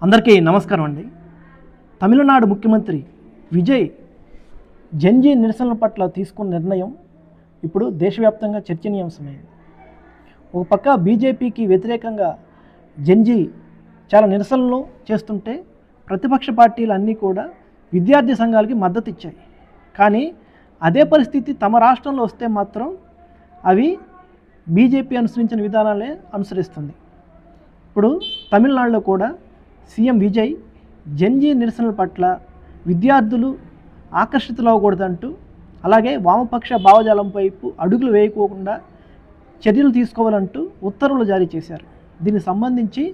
అందరికీ నమస్కారం అండి. తమిళనాడు ముఖ్యమంత్రి విజయ్ జెన్జీ నిరసనల పట్ల తీసుకున్న నిర్ణయం ఇప్పుడు దేశవ్యాప్తంగా చర్చనీయాంశమైంది. ఒక పక్క బీజేపీకి వ్యతిరేకంగా జెన్జీ చాలా నిరసనలు చేస్తుంటే ప్రతిపక్ష పార్టీలు అన్నీ కూడా విద్యార్థి సంఘాలకి మద్దతు ఇచ్చాయి. కానీ అదే పరిస్థితి తమ రాష్ట్రంలో వస్తే మాత్రం అవి బీజేపీ అనుసరించిన విధానాలే అనుసరిస్తుంది. ఇప్పుడు తమిళనాడులో కూడా సీఎం విజయ్ జెన్జీ నిరసనల పట్ల విద్యార్థులు ఆకర్షితులవ్వకూడదంటూ, అలాగే వామపక్ష భావజాలం వైపు అడుగులు వేయకోకుండా చర్యలు తీసుకోవాలంటూ ఉత్తర్వులు జారీ చేశారు. దీనికి సంబంధించి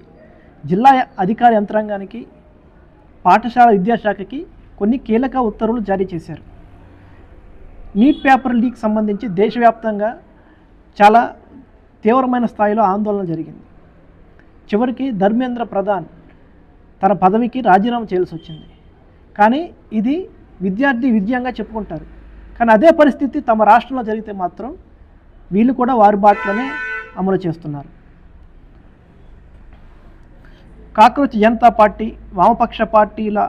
జిల్లా అధికార యంత్రాంగానికి, పాఠశాల విద్యాశాఖకి కొన్ని కీలక ఉత్తర్వులు జారీ చేశారు. నీట్ పేపర్ లీక్ సంబంధించి దేశవ్యాప్తంగా చాలా తీవ్రమైన స్థాయిలో ఆందోళన జరిగింది. చివరికి ధర్మేంద్ర ప్రధాన్ తన పదవికి రాజీనామా చేయాల్సి వచ్చింది. కానీ ఇది విద్యార్థి విజయంగా చెప్పుకుంటారు. కానీ అదే పరిస్థితి తమ రాష్ట్రంలో జరిగితే మాత్రం వీళ్ళు కూడా వారి బాటలోనే అమలు చేస్తున్నారు. కాక్రోచ్ జనతా పార్టీ, వామపక్ష పార్టీల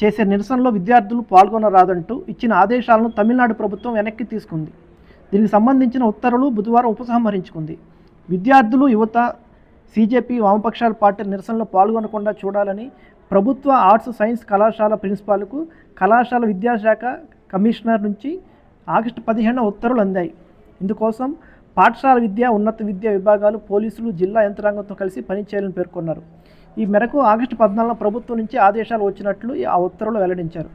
చేసే నిరసనలో విద్యార్థులు పాల్గొనరాదంటూ ఇచ్చిన ఆదేశాలను తమిళనాడు ప్రభుత్వం వెనక్కి తీసుకుంది. దీనికి సంబంధించిన ఉత్తర్వులు బుధవారం ఉపసంహరించుకుంది. విద్యార్థులు, యువత, సీజేపీ, వామపక్షాల పార్టీ నిరసనలో పాల్గొనకుండా చూడాలని ప్రభుత్వ ఆర్ట్స్ సైన్స్ కళాశాల ప్రిన్సిపాల్కు కళాశాల విద్యాశాఖ కమిషనర్ నుంచి ఆగస్టు 15న ఉత్తర్వులు అందాయి. ఇందుకోసం పాఠశాల విద్య, ఉన్నత విద్యా విభాగాలు, పోలీసులు, జిల్లా యంత్రాంగంతో కలిసి పనిచేయాలని పేర్కొన్నారు. ఈ మేరకు ఆగస్టు 14న ప్రభుత్వం నుంచి ఆదేశాలు వచ్చినట్లు ఆ ఉత్తర్వులు వెల్లడించారు.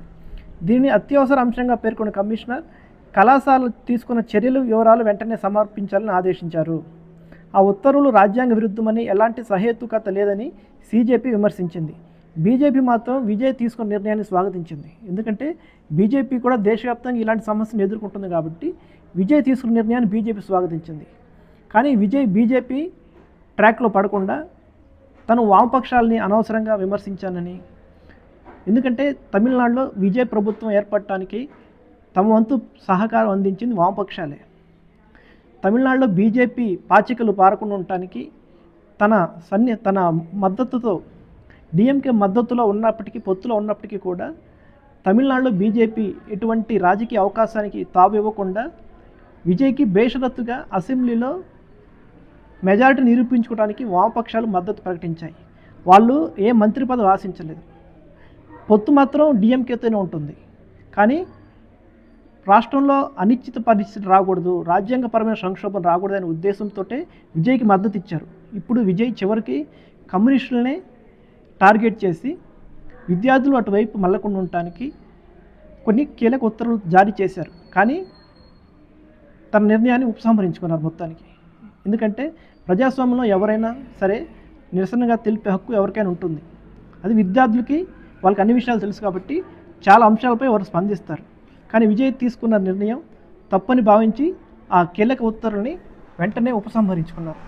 దీనిని అత్యవసర అంశంగా పేర్కొన్న కమిషనర్ కళాశాలలు తీసుకున్న చర్యలు వివరాలు వెంటనే సమర్పించాలని ఆదేశించారు. ఆ ఉత్తర్వులు రాజ్యాంగ విరుద్ధమని, ఎలాంటి సహేతుకత లేదని సీజేపీ విమర్శించింది. బీజేపీ మాత్రం విజయ్ తీసుకున్న నిర్ణయాన్ని స్వాగతించింది. ఎందుకంటే బీజేపీ కూడా దేశవ్యాప్తంగా ఇలాంటి సమస్యను ఎదుర్కొంటుంది కాబట్టి విజయ్ తీసుకున్న నిర్ణయాన్ని బీజేపీ స్వాగతించింది. కానీ బీజేపీ ట్రాక్లో పడకుండా తను వామపక్షాలని అనవసరంగా విమర్శించానని, ఎందుకంటే తమిళనాడులో విజయ్ ప్రభుత్వం ఏర్పడటానికి తమ వంతు సహకారం అందించింది వామపక్షాలే. తమిళనాడులో బీజేపీ పాచికలు పారకుండా ఉండటానికి తన మద్దతుతో, డిఎంకే మద్దతులో ఉన్నప్పటికీ, పొత్తులో ఉన్నప్పటికీ కూడా తమిళనాడులో బీజేపీ ఎటువంటి రాజకీయ అవకాశానికి తావు ఇవ్వకుండా విజయ్కి బేషరతుగా అసెంబ్లీలో మెజారిటీ నిరూపించుకోవడానికి వామపక్షాలు మద్దతు ప్రకటించాయి. వాళ్ళు ఏ మంత్రి పదవి ఆశించలేదు. పొత్తు మాత్రం డిఎంకేతోనే ఉంటుంది. కానీ రాష్ట్రంలో అనిశ్చిత పరిస్థితి రాకూడదు, రాజ్యాంగపరమైన సంక్షోభం రాకూడదనే ఉద్దేశంతో విజయ్కి మద్దతు ఇచ్చారు. ఇప్పుడు విజయ్ చివరికి కమ్యూనిస్టులనే టార్గెట్ చేసి విద్యార్థులు అటువైపు మళ్ళకుండా ఉండటానికి కొన్ని కీలక ఉత్తర్వులు జారీ చేశారు. కానీ తన నిర్ణయాన్ని ఉపసంహరించుకున్నారు మొత్తానికి. ఎందుకంటే ప్రజాస్వామ్యంలో ఎవరైనా సరే నిరసనగా తెలిపే హక్కు ఎవరికైనా ఉంటుంది. అది విద్యార్థులకి, వాళ్ళకి అన్ని విషయాలు తెలుసు కాబట్టి చాలా అంశాలపై వారు స్పందిస్తారు. కానీ విజయ్ తీసుకున్న నిర్ణయం తప్పని భావించి ఆ కీలక ఉత్తర్వుల్ని వెంటనే ఉపసంహరించుకున్నారు.